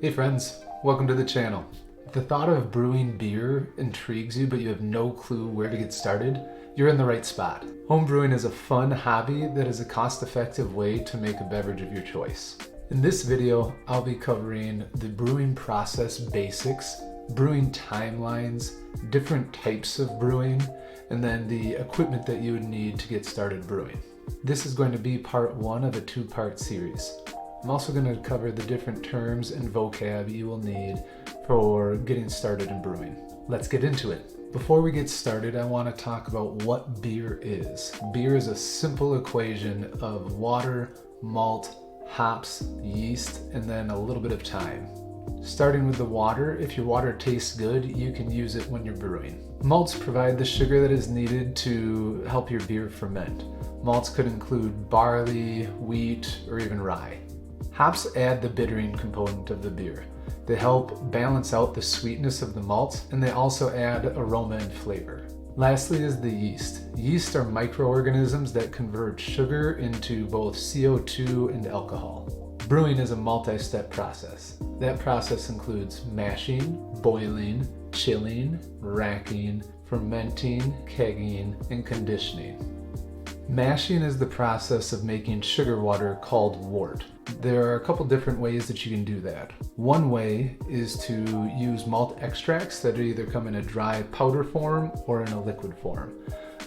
Hey friends, welcome to the channel. If the thought of brewing beer intrigues you but you have no clue where to get started, you're in the right spot. Home brewing is a fun hobby that is a cost-effective way to make a beverage of your choice. In this video, I'll be covering the brewing process basics, brewing timelines, different types of brewing, and then the equipment that you would need to get started brewing. This is going to be part one of a two-part series. I'm also going to cover the different terms and vocab you will need for getting started in brewing. Let's get into it. Before we get started, I want to talk about what beer is. Beer is a simple equation of water, malt, hops, yeast, and then a little bit of time. Starting with the water, if your water tastes good, you can use it when you're brewing. Malts provide the sugar that is needed to help your beer ferment. Malts could include barley, wheat, or even rye. Hops add the bittering component of the beer. They help balance out the sweetness of the malt, and they also add aroma and flavor. Lastly is the yeast. Yeast are microorganisms that convert sugar into both CO2 and alcohol. Brewing is a multi-step process. That process includes mashing, boiling, chilling, racking, fermenting, kegging, and conditioning. Mashing is the process of making sugar water called wort. There are a couple different ways that you can do that. One way is to use malt extracts that either come in a dry powder form or in a liquid form.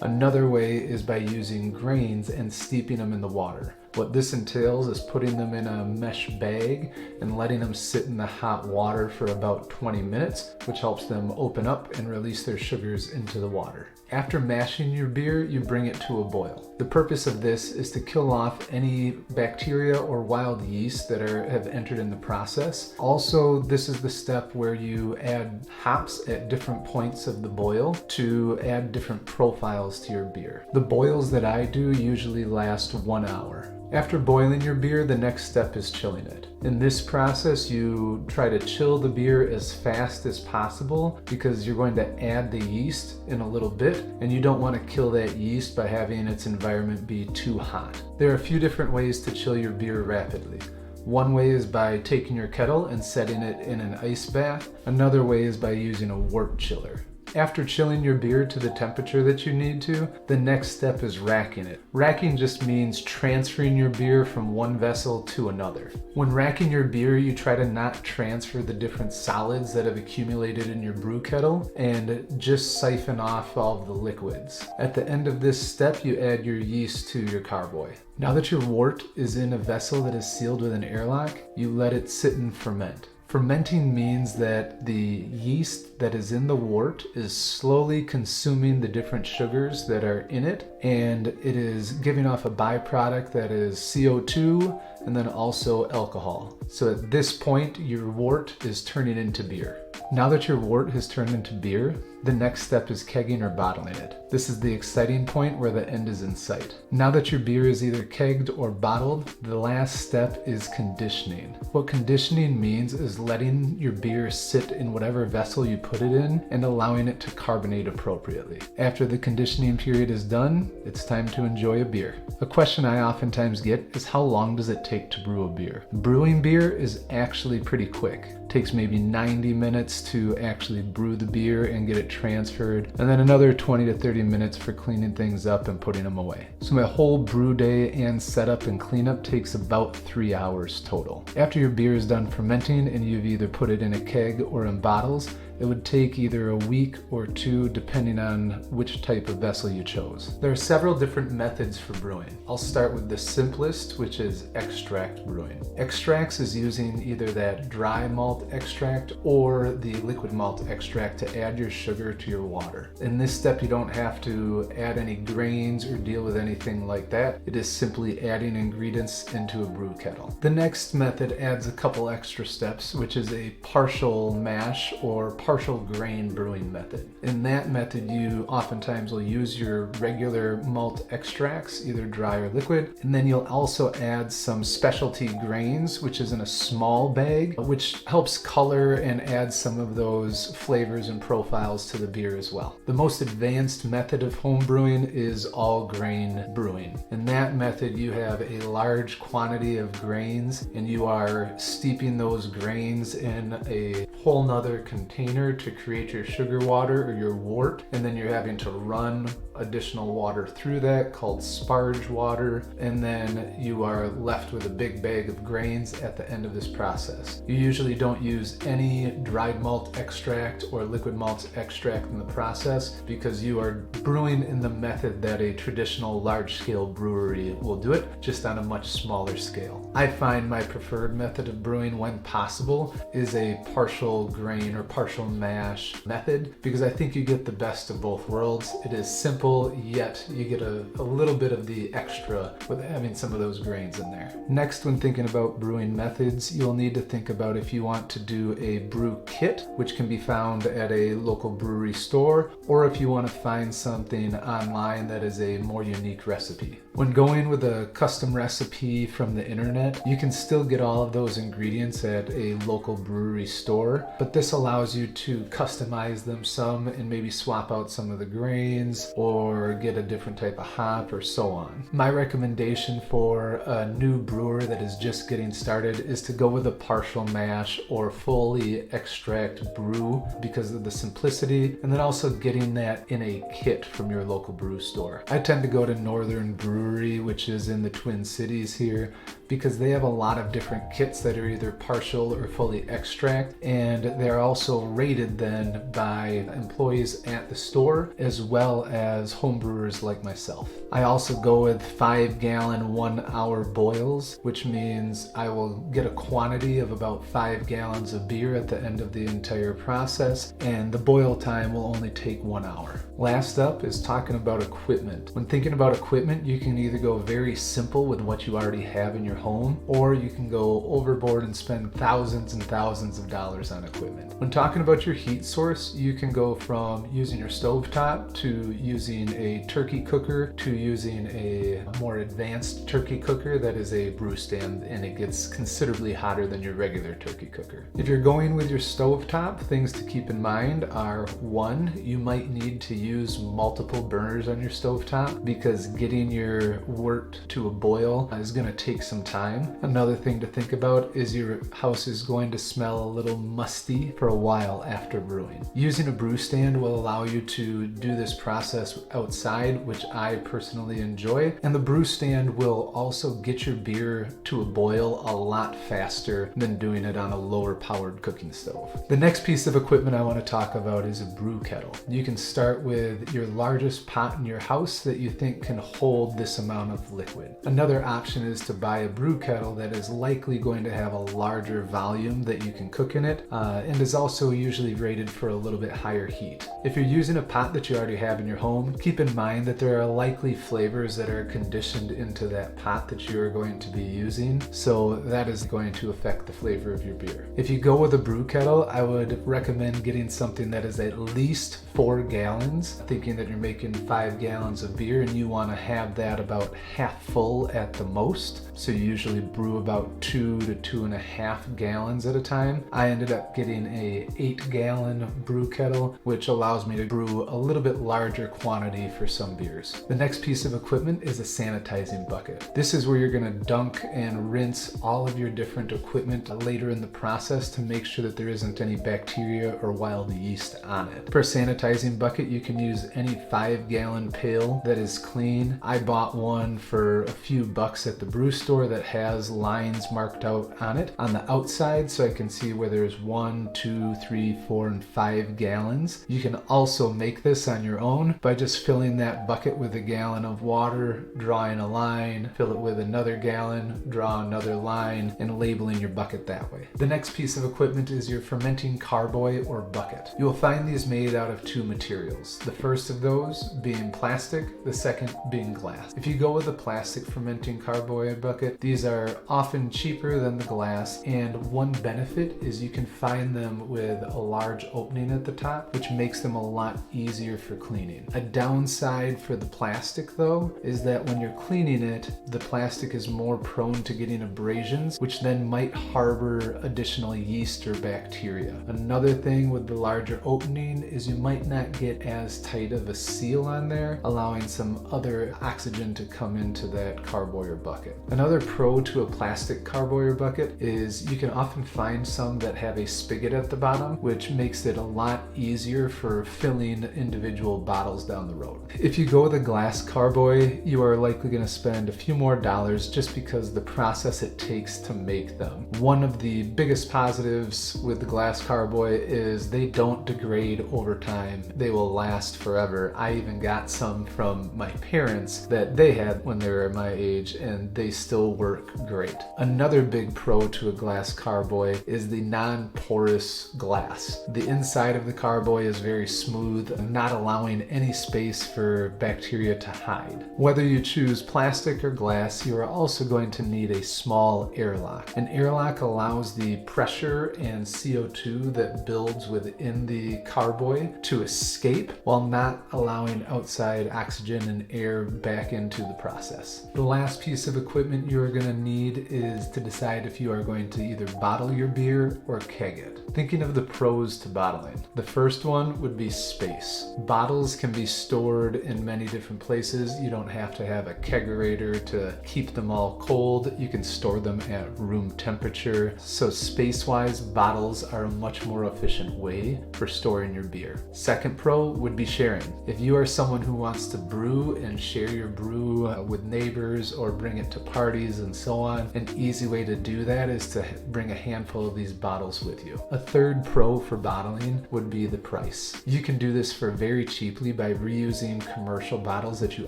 Another way is by using grains and steeping them in the water. What this entails is putting them in a mesh bag and letting them sit in the hot water for about 20 minutes, which helps them open up and release their sugars into the water. After mashing your beer, you bring it to a boil. The purpose of this is to kill off any bacteria or wild yeast that have entered in the process. Also, this is the step where you add hops at different points of the boil to add different profiles to your beer. The boils that I do usually last 1 hour. After boiling your beer, the next step is chilling it. In this process, you try to chill the beer as fast as possible because you're going to add the yeast in a little bit, and you don't want to kill that yeast by having its environment be too hot. There are a few different ways to chill your beer rapidly. One way is by taking your kettle and setting it in an ice bath. Another way is by using a wort chiller. After chilling your beer to the temperature that you need to, the next step is racking it. Racking just means transferring your beer from one vessel to another. When racking your beer, you try to not transfer the different solids that have accumulated in your brew kettle and just siphon off all of the liquids. At the end of this step, you add your yeast to your carboy. Now that your wort is in a vessel that is sealed with an airlock, you let it sit and ferment. Fermenting means that the yeast that is in the wort is slowly consuming the different sugars that are in it, and it is giving off a byproduct that is CO2 and then also alcohol. So at this point, your wort is turning into beer. Now that your wort has turned into beer, the next step is kegging or bottling it. This is the exciting point where the end is in sight. Now that your beer is either kegged or bottled, the last step is conditioning. What conditioning means is letting your beer sit in whatever vessel you put it in and allowing it to carbonate appropriately. After the conditioning period is done, it's time to enjoy a beer. A question I oftentimes get is how long does it take to brew a beer? Brewing beer is actually pretty quick. It takes maybe 90 minutes to actually brew the beer and get it transferred, and then another 20 to 30 minutes for cleaning things up and putting them away. So my whole brew day and setup and cleanup takes about 3 hours total. After your beer is done fermenting and you've either put it in a keg or in bottles, it would take either a week or two depending on which type of vessel you chose. There are several different methods for brewing. I'll start with the simplest, which is extract brewing. Extracts is using either that dry malt extract or the liquid malt extract to add your sugar to your water. In this step, you don't have to add any grains or deal with anything like that. It is simply adding ingredients into a brew kettle. The next method adds a couple extra steps, which is a partial mash or partial grain brewing method. In that method, you oftentimes will use your regular malt extracts, either dry or liquid, and then you'll also add some specialty grains, which is in a small bag, which helps color and add some of those flavors and profiles to the beer as well. The most advanced method of home brewing is all grain brewing. In that method, you have a large quantity of grains and you are steeping those grains in a whole nother container to create your sugar water or your wort, and then you're having to run additional water through that called sparge water, and then you are left with a big bag of grains at the end of this process. You usually don't use any dried malt extract or liquid malt extract in the process because you are brewing in the method that a traditional large-scale brewery will do it, just on a much smaller scale. I find my preferred method of brewing when possible is a partial grain or partial mash method because I think you get the best of both worlds. It is simple, yet you get a little bit of the extra with having some of those grains in there. Next, when thinking about brewing methods, you'll need to think about if you want to do a brew kit, which can be found at a local brewery store, or if you want to find something online that is a more unique recipe. When going with a custom recipe from the internet, you can still get all of those ingredients at a local brewery store, but this allows you to customize them some and maybe swap out some of the grains or get a different type of hop or so on. My recommendation for a new brewer that is just getting started is to go with a partial mash or fully extract brew because of the simplicity, and then also getting that in a kit from your local brew store. I tend to go to Northern Brewery, which is in the Twin Cities here, because they have a lot of different kits that are either partial or fully extract, and they're also rated then by employees at the store as well as homebrewers like myself. I also go with 5-gallon 1-hour boils, which means I will get a quantity of about 5 gallons of beer at the end of the entire process, and the boil time will only take 1 hour. Last up is talking about equipment. When thinking about equipment, you can either go very simple with what you already have in your home, or you can go overboard and spend thousands and thousands of dollars on equipment. When talking about your heat source, you can go from using your stovetop to using a turkey cooker to using a more advanced turkey cooker that is a brew stand, and it gets considerably hotter than your regular turkey cooker. If you're going with your stovetop, things to keep in mind are: 1, you might need to use multiple burners on your stovetop because getting your wort to a boil is going to take some time. Another thing to think about is your house is going to smell a little musty for a while after brewing. Using a brew stand will allow you to do this process outside, which I personally enjoy, and the brew stand will also get your beer to a boil a lot faster than doing it on a lower powered cooking stove. The next piece of equipment I want to talk about is a brew kettle. You can start with your largest pot in your house that you think can hold this amount of liquid. Another option is to buy a brew kettle that is likely going to have a larger volume that you can cook in it, and is also usually rated for a little bit higher heat. If you're using a pot that you already have in your home, keep in mind that there are likely flavors that are conditioned into that pot that you are going to be using, so that is going to affect the flavor of your beer. If you go with a brew kettle, I would recommend getting something that is at least 4 gallons, thinking that you're making 5 gallons of beer and you want to have that about half full at the most. So you usually brew about 2 to 2.5 gallons at a time. I ended up getting a 8-gallon brew kettle, which allows me to brew a little bit larger quantity for some beers. The next piece of equipment is a sanitizing bucket. This is where you're going to dunk and rinse all of your different equipment later in the process to make sure that there isn't any bacteria or wild yeast on it. For a sanitizing bucket, you can use any 5-gallon pail that is clean. I bought one for a few bucks at the brew store that has lines marked out on it on the outside, so I can see where there's 1, 2, 3, 4, and 5 gallons. You can also make this on your own by just filling that bucket with a gallon of water, drawing a line, fill it with another gallon, draw another line, and labeling your bucket that way. The next piece of equipment is your fermenting carboy or bucket. You will find these made out of 2 materials. The first of those being plastic, the second being glass. If you go with a plastic fermenting carboy bucket, these are often cheaper than the glass, and one benefit is you can find them with a large opening at the top, which makes them a lot easier for cleaning. A downside for the plastic though is that when you're cleaning it, the plastic is more prone to getting abrasions, which then might harbor additional yeast or bacteria. Another thing with the larger opening is you might not get as tight of a seal on there, allowing some other oxygen to come into that carboy bucket. Another pro to a plastic carboy bucket is you can often find some that have a spigot at the bottom, which makes it a lot easier for filling individual bottles down the road. If you go with a glass carboy, you are likely going to spend a few more dollars just because the process it takes to make them. One of the biggest positives with the glass carboy is they don't degrade over time. They will last forever. I even got some from my parents that they had when they were my age, and they still work great. Another big pro to a glass carboy is the non-porous glass. The inside of the carboy is very smooth, not allowing any space for bacteria to hide. Whether you choose plastic or glass, you are also going to need a small airlock. An airlock allows the pressure and CO2 that builds within the carboy to escape while not allowing outside oxygen and air back into the process. The last piece of equipment you are going to need is to decide if you are going to either bottle your beer or keg it. Thinking of the pros to bottling. The first one would be space. Bottles can be stored in many different places. You don't have to have a kegerator to keep them all cold. You can store them at room temperature. So space-wise, bottles are a much more efficient way for storing your beer. Second pro would be sharing. If you are someone who wants to brew and share your brew with neighbors or bring it to parties and so on, an easy way to do that is to bring a handful of these bottles with you. A third pro for bottling would be the price. You can do this for very cheaply by reusing commercial bottles that you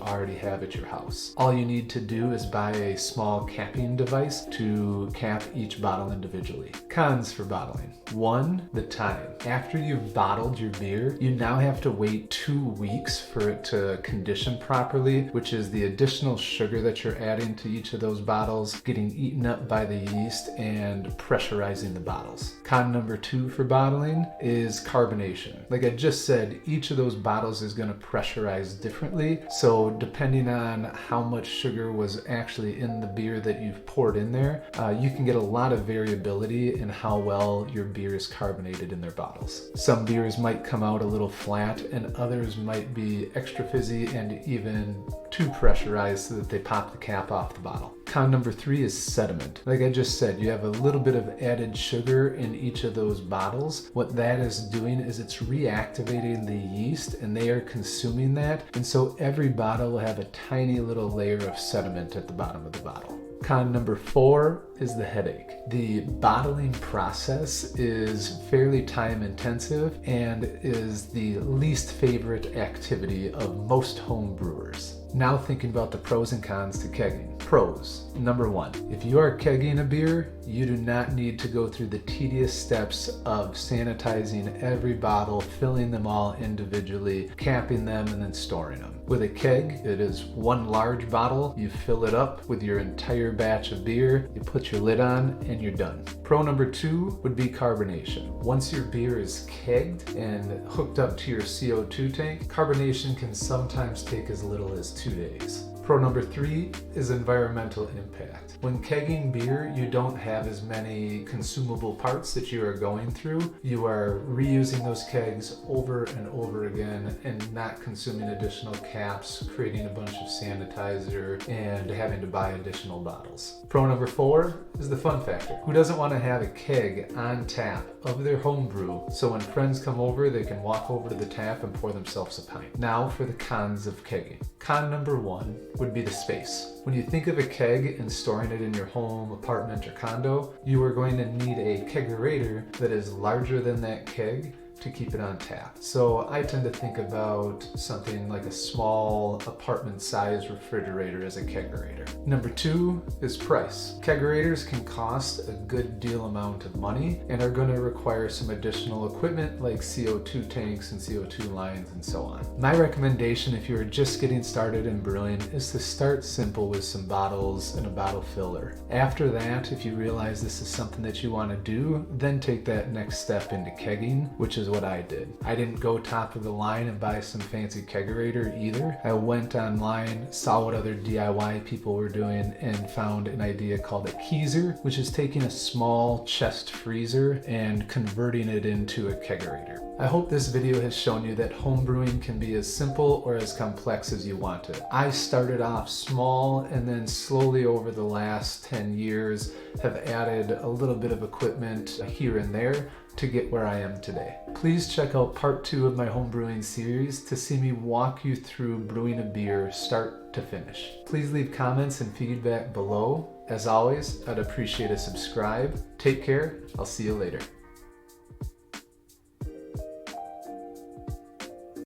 already have at your house. All you need to do is buy a small capping device to cap each bottle individually. Cons for bottling. 1, the time. After you've bottled your beer, you now have to wait 2 weeks for it to condition properly, which is the additional sugar that you're adding to each of those bottles getting eaten up by the yeast and pressurizing the bottles. Con number 2 for bottling is carbonation. Like I just said, each of those bottles is going to pressurize differently, so depending on how much sugar was actually in the beer that you've poured in there, you can get a lot of variability in how well your beer is carbonated in their bottles. Some beers might come out a little flat and others might be extra fizzy and even too pressurized so that they pop the cap off the bottle. Con number 3 is sediment. Like I just said, you have a little bit of added sugar in each of those bottles. What that is doing is it's reactivating the yeast and they are consuming that, and so every bottle will have a tiny little layer of sediment at the bottom of the bottle. Con number 4 is the headache. The bottling process is fairly time intensive and is the least favorite activity of most home brewers. Now thinking about the pros and cons to kegging. Pros. Number 1, if you are kegging a beer, you do not need to go through the tedious steps of sanitizing every bottle, filling them all individually, capping them, and then storing them. With a keg, it is one large bottle, you fill it up with your entire batch of beer, you put your lid on, and you're done. Pro number 2 would be carbonation. Once your beer is kegged and hooked up to your CO2 tank, carbonation can sometimes take as little as 2 days. Pro number 3 is environmental impact. When kegging beer, you don't have as many consumable parts that you are going through. You are reusing those kegs over and over again and not consuming additional caps, creating a bunch of sanitizer, and having to buy additional bottles. Pro number 4 is the fun factor. Who doesn't want to have a keg on tap of their home brew so when friends come over, they can walk over to the tap and pour themselves a pint? Now for the cons of kegging. Con number 1 would be the space. When you think of a keg and storing it in your home, apartment, or condo, you are going to need a kegerator that is larger than that keg to keep it on tap. So I tend to think about something like a small apartment-sized refrigerator as a kegerator. Number 2 is price. Kegerators can cost a good deal amount of money and are going to require some additional equipment like CO2 tanks and CO2 lines and so on. My recommendation if you're just getting started in brewing is to start simple with some bottles and a bottle filler. After that, if you realize this is something that you want to do, then take that next step into kegging, which is what I did. I didn't go top of the line and buy some fancy kegerator either. I went online, saw what other DIY people were doing, and found an idea called a keezer, which is taking a small chest freezer and converting it into a kegerator. I hope this video has shown you that home brewing can be as simple or as complex as you want it. I started off small and then slowly over the last 10 years have added a little bit of equipment here and there to get where I am today. Please check out part 2 of my home brewing series to see me walk you through brewing a beer start to finish. Please leave comments and feedback below. As always, I'd appreciate a subscribe. Take care. I'll see you later.